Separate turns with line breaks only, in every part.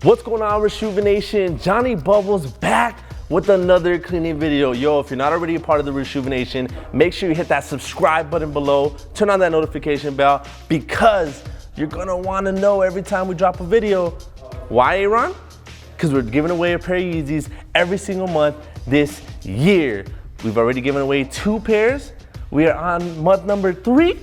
What's going on, Reshoevn8r Nation? Johnny Bubbles back with another cleaning video. Yo, if you're not already a part of the Reshoevn8r Nation, make sure you hit that subscribe button below, turn on that notification bell, because you're gonna wanna know every time we drop a video. Why, Aaron? Because we're giving away a pair of Yeezys every single month this year. We've already given away 2 pairs. We are on month number 3,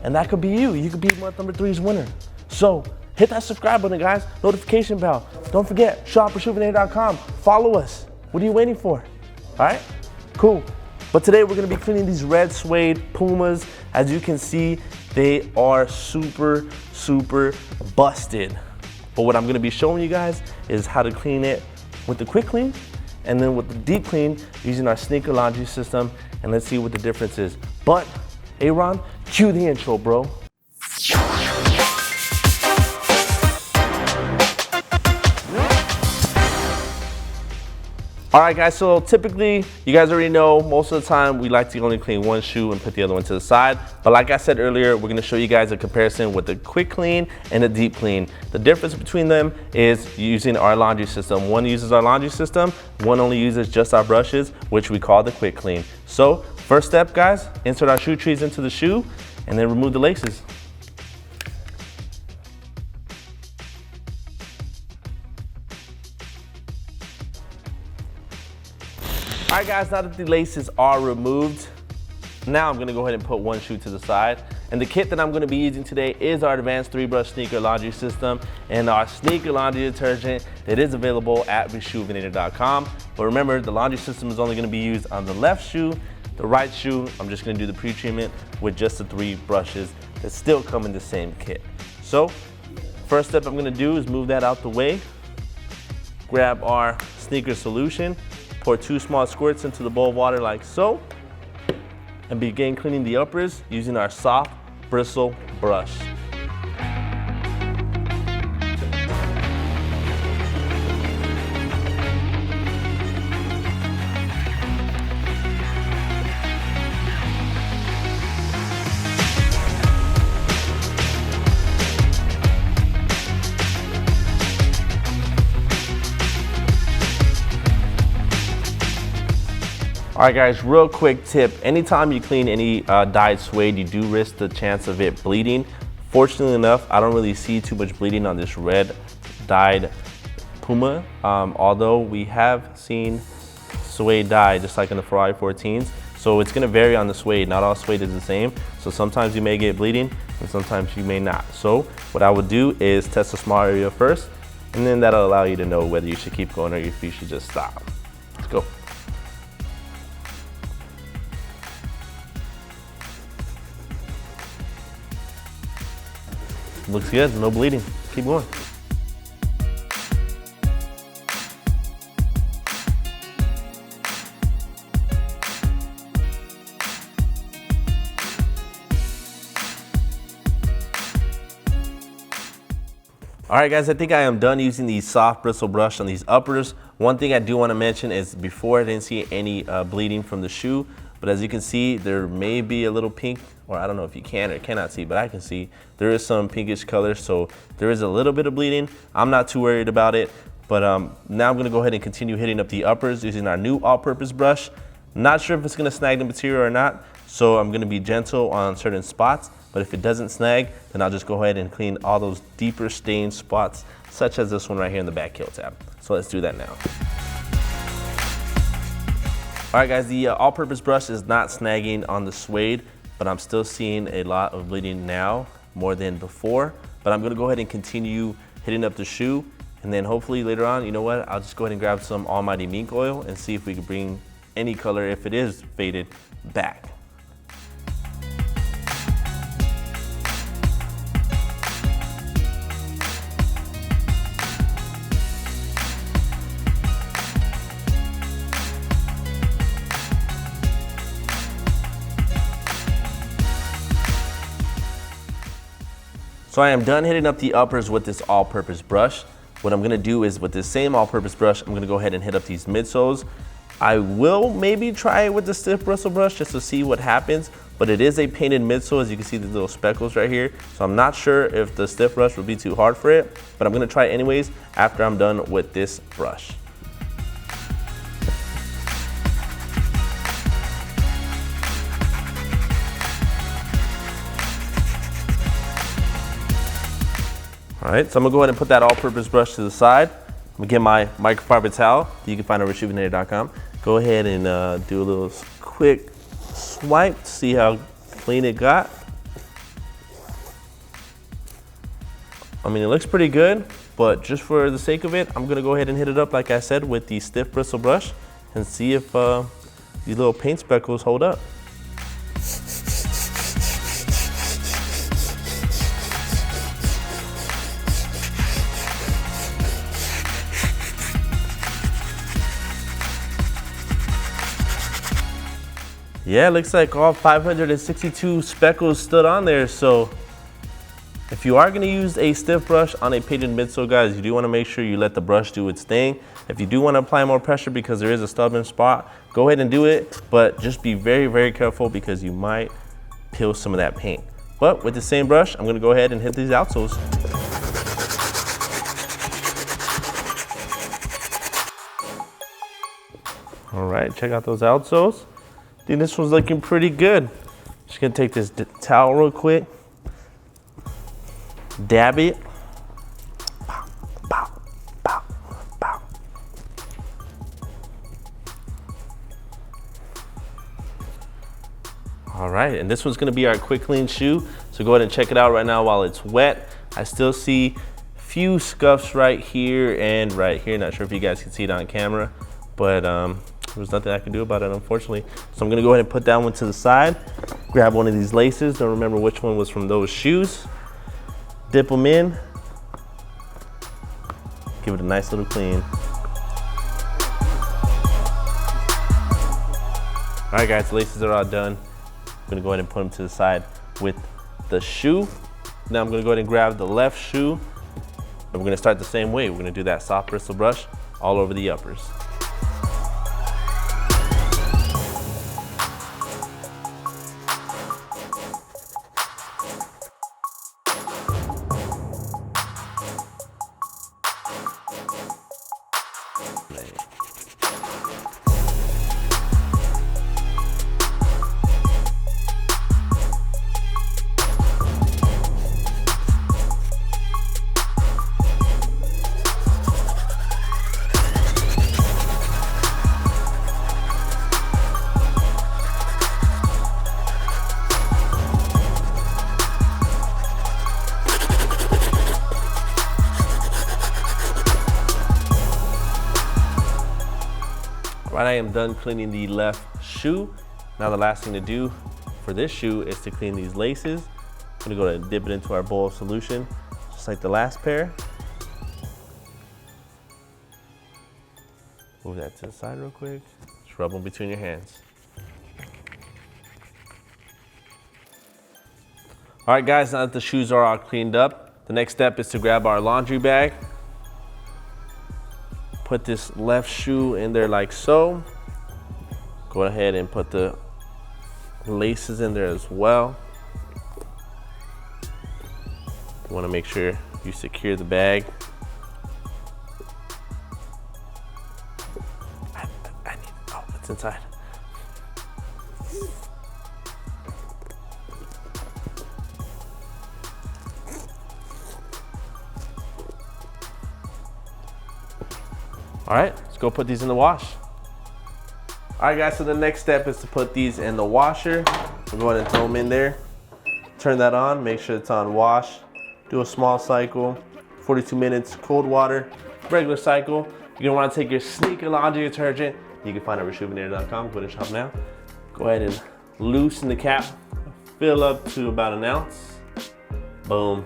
and that could be you. You could be month number 3's winner. So hit that subscribe button, guys. Notification bell. Don't forget, shop Reshoevn8r.com. Follow us. What are you waiting for? All right, cool. But today we're gonna be cleaning these red suede Pumas. As you can see, they are super, super busted. But what I'm gonna be showing you guys is how to clean it with the quick clean and then with the deep clean using our sneaker laundry system. And let's see what the difference is. But, Aaron, cue the intro, bro. All right, guys, so typically, you guys already know, most of the time, we like to only clean one shoe and put the other one to the side. But like I said earlier, we're gonna show you guys a comparison with the quick clean and the deep clean. The difference between them is using our laundry system. One uses our laundry system, one only uses just our brushes, which we call the quick clean. So, first step, guys, insert our shoe trees into the shoe and then remove the laces. All right, guys, now that the laces are removed, now I'm gonna go ahead and put one shoe to the side. And the kit that I'm gonna be using today is our advanced 3-brush sneaker laundry system and our sneaker laundry detergent that is available at Reshoevn8r.com. But remember, the laundry system is only gonna be used on the left shoe. The right shoe, I'm just gonna do the pre-treatment with just the 3 brushes that still come in the same kit. So, first step I'm gonna do is move that out the way, grab our sneaker solution, pour 2 small squirts into the bowl of water like so, and begin cleaning the uppers using our soft bristle brush. All right, guys, real quick tip. Anytime you clean any dyed suede, you do risk the chance of it bleeding. Fortunately enough, I don't really see too much bleeding on this red dyed Puma, although we have seen suede dye, just like in the Ferrari 14s. So it's gonna vary on the suede. Not all suede is the same. So sometimes you may get bleeding and sometimes you may not. So what I would do is test a small area first, and then that'll allow you to know whether you should keep going or if you should just stop. Let's go. Looks good, no bleeding. Keep going. All right, guys, I think I am done using the soft bristle brush on these uppers. One thing I do want to mention is before I didn't see any bleeding from the shoe, but as you can see, there may be a little pink, or I don't know if you can or cannot see, but I can see there is some pinkish color, so there is a little bit of bleeding. I'm not too worried about it, but now I'm gonna go ahead and continue hitting up the uppers using our new all-purpose brush. Not sure if it's gonna snag the material or not, so I'm gonna be gentle on certain spots, but if it doesn't snag, then I'll just go ahead and clean all those deeper stained spots, such as this one right here in the back heel tab. So let's do that now. All right, guys, the all-purpose brush is not snagging on the suede, but I'm still seeing a lot of bleeding now, more than before. But I'm gonna go ahead and continue hitting up the shoe, and then hopefully later on, you know what, I'll just go ahead and grab some Almighty Mink oil and see if we can bring any color, if it is faded, back. So I am done hitting up the uppers with this all-purpose brush. What I'm gonna do is with this same all-purpose brush, I'm gonna go ahead and hit up these midsoles. I will maybe try it with the stiff bristle brush just to see what happens, but it is a painted midsole. As you can see, these little speckles right here. So I'm not sure if the stiff brush will be too hard for it, but I'm gonna try it anyways after I'm done with this brush. All right, so I'm gonna go ahead and put that all-purpose brush to the side. I'm gonna get my microfiber towel that you can find on Reshoevn8r.com. Go ahead and do a little quick swipe to see how clean it got. I mean, it looks pretty good, but just for the sake of it, I'm gonna go ahead and hit it up, like I said, with the stiff bristle brush and see if these little paint speckles hold up. Yeah, it looks like all 562 speckles stood on there. So if you are gonna use a stiff brush on a painted midsole, guys, you do wanna make sure you let the brush do its thing. If you do wanna apply more pressure because there is a stubborn spot, go ahead and do it, but just be very, very careful because you might peel some of that paint. But with the same brush, I'm gonna go ahead and hit these outsoles. All right, check out those outsoles. I think this one's looking pretty good. Just gonna take this towel real quick, dab it. Pow, pow, pow, pow. All right, and this one's gonna be our quick clean shoe. So go ahead and check it out right now while it's wet. I still see a few scuffs right here and right here. Not sure if you guys can see it on camera, but there's nothing I can do about it, unfortunately. So I'm gonna go ahead and put that one to the side, grab one of these laces, don't remember which one was from those shoes, dip them in, give it a nice little clean. All right guys, the laces are all done. I'm gonna go ahead and put them to the side with the shoe. Now I'm gonna go ahead and grab the left shoe, and we're gonna start the same way. We're gonna do that soft bristle brush all over the uppers. Right, I am done cleaning the left shoe. Now the last thing to do for this shoe is to clean these laces. I'm gonna go ahead and dip it into our bowl of solution, just like the last pair. Move that to the side real quick. Just rub them between your hands. All right guys, now that the shoes are all cleaned up, the next step is to grab our laundry bag. Put this left shoe in there like so. Go ahead and put the laces in there as well. You want to make sure you secure the bag. Oh, it's inside. All right, let's go put these in the wash. All right guys, so the next step is to put these in the washer. We'll go ahead and throw them in there. Turn that on, make sure it's on wash. Do a small cycle, 42 minutes, cold water, regular cycle. You're gonna wanna take your sneaker laundry detergent. You can find it at Reshoevn8r.com, go to shop now. Go ahead and loosen the cap, fill up to about an ounce. Boom.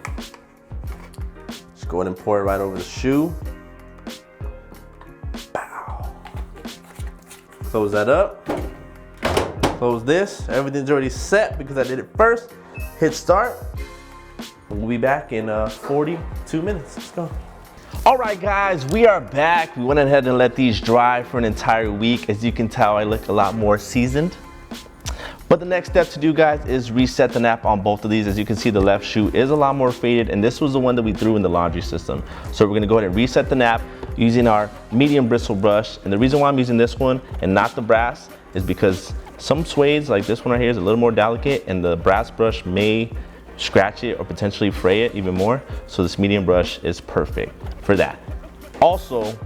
Just go ahead and pour it right over the shoe. Close that up, close this. Everything's already set because I did it first. Hit start. We'll be back in 42 minutes. Let's go. All right, guys, we are back. We went ahead and let these dry for an entire week. As you can tell, I look a lot more seasoned. But the next step to do, guys, is reset the nap on both of these. As you can see, the left shoe is a lot more faded, and this was the one that we threw in the laundry system. So we're gonna go ahead and reset the nap using our medium bristle brush. And the reason why I'm using this one and not the brass is because some suedes, like this one right here, is a little more delicate, and the brass brush may scratch it or potentially fray it even more. So this medium brush is perfect for that. Also,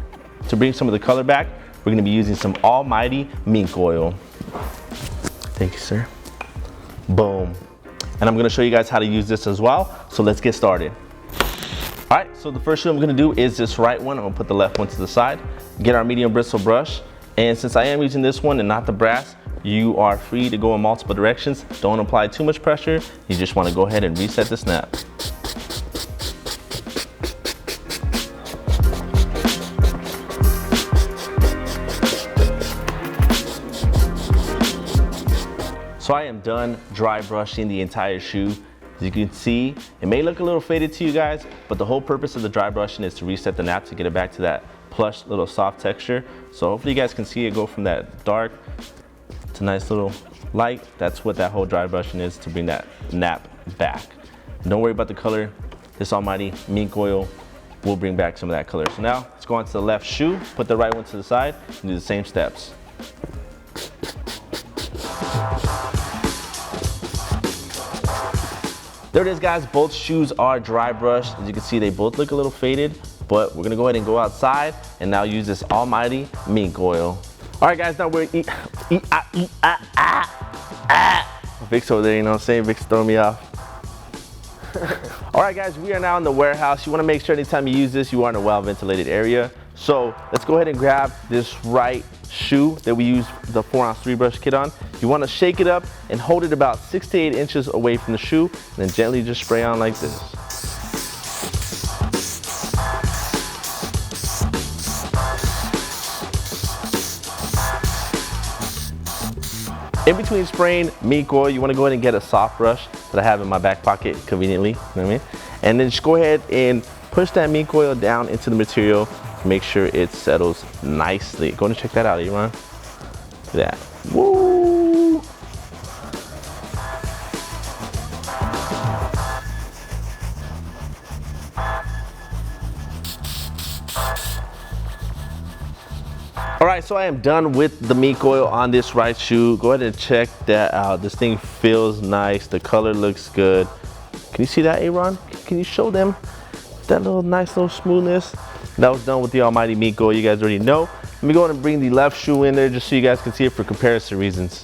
to bring some of the color back, we're gonna be using some Almighty mink oil. Thank you, sir. Boom. And I'm gonna show you guys how to use this as well. So let's get started. All right, so the first shoe I'm gonna do is this right one. I'm gonna put the left one to the side, get our medium bristle brush. And since I am using this one and not the brass, you are free to go in multiple directions. Don't apply too much pressure. You just wanna go ahead and reset the snap. So I am done dry brushing the entire shoe. As you can see, it may look a little faded to you guys, but the whole purpose of the dry brushing is to reset the nap to get it back to that plush little soft texture. So hopefully you guys can see it go from that dark to nice little light. That's what that whole dry brushing is, to bring that nap back. Don't worry about the color. This Almighty mink oil will bring back some of that color. So now let's go on to the left shoe, put the right one to the side, and do the same steps. There it is, guys. Both shoes are dry brushed. As you can see, they both look a little faded, but we're gonna go ahead and go outside and now use this Almighty mink oil. All right, guys, now we're Vic's over there, you know what I'm saying? Vic's throwing me off. All right, guys, we are now in the warehouse. You wanna make sure anytime you use this, you are in a well-ventilated area. So let's go ahead and grab this right shoe that we use the 4-ounce 3-brush kit on. You want to shake it up and hold it about 6 to 8 inches away from the shoe, and then gently just spray on like this. In between spraying mink oil, you want to go ahead and get a soft brush that I have in my back pocket conveniently, you know what I mean? And then just go ahead and push that mink oil down into the material. Make sure it settles nicely. Go and check that out, Iran. Look at that. Woo! All right, so I am done with the mink oil on this right shoe. Go ahead and check that out. This thing feels nice. The color looks good. Can you see that, Aaron? Can you show them that little nice little smoothness? That was done with the Almighty mink oil. You guys already know. Let me go ahead and bring the left shoe in there just so you guys can see it for comparison reasons.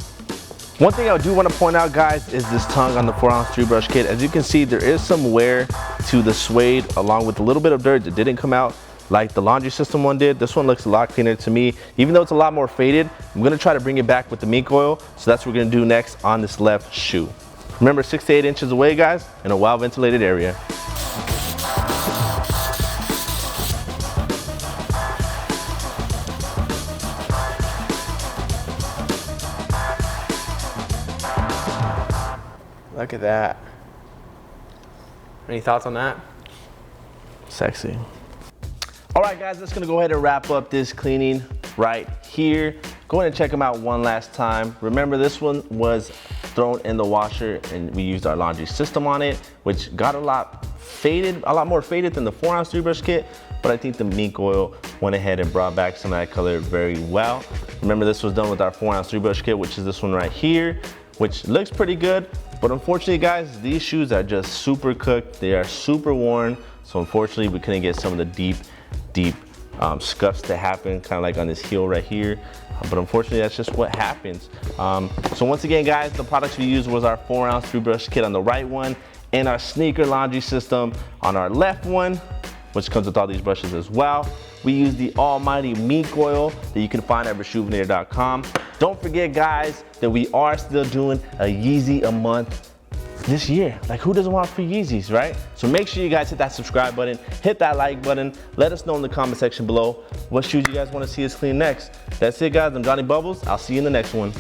One thing I do want to point out, guys, is this tongue on the 4-ounce 3-brush kit. As you can see, there is some wear to the suede along with a little bit of dirt that didn't come out like the laundry system one did. This one looks a lot cleaner to me. Even though it's a lot more faded, I'm going to try to bring it back with the mink oil. So that's what we're going to do next on this left shoe. Remember, 6 to 8 inches away, guys, in a well-ventilated area.
Look at that. Any thoughts on that?
Sexy. All right, guys, that's gonna go ahead and wrap up this cleaning right here. Go ahead and check them out one last time. Remember, this one was thrown in the washer and we used our laundry system on it, which got a lot more faded than the 4-ounce 3-brush kit, but I think the mink oil went ahead and brought back some of that color very well. Remember, this was done with our 4-ounce 3-brush kit, which is this one right here, which looks pretty good. But unfortunately, guys, these shoes are just super cooked. They are super worn. So unfortunately, we couldn't get some of the deep scuffs that happen, kind of like on this heel right here. But unfortunately, that's just what happens. So once again, guys, the products we used was our 4-ounce 3-brush kit on the right one and our sneaker laundry system on our left one, which comes with all these brushes as well. We use the Almighty mink oil that you can find at Reshoevn8r.com. Don't forget, guys, that we are still doing a Yeezy a month this year. Like, who doesn't want free Yeezys, right? So make sure you guys hit that subscribe button, hit that like button. Let us know in the comment section below what shoes you guys want to see us clean next. That's it, guys. I'm Johnny Bubbles. I'll see you in the next one.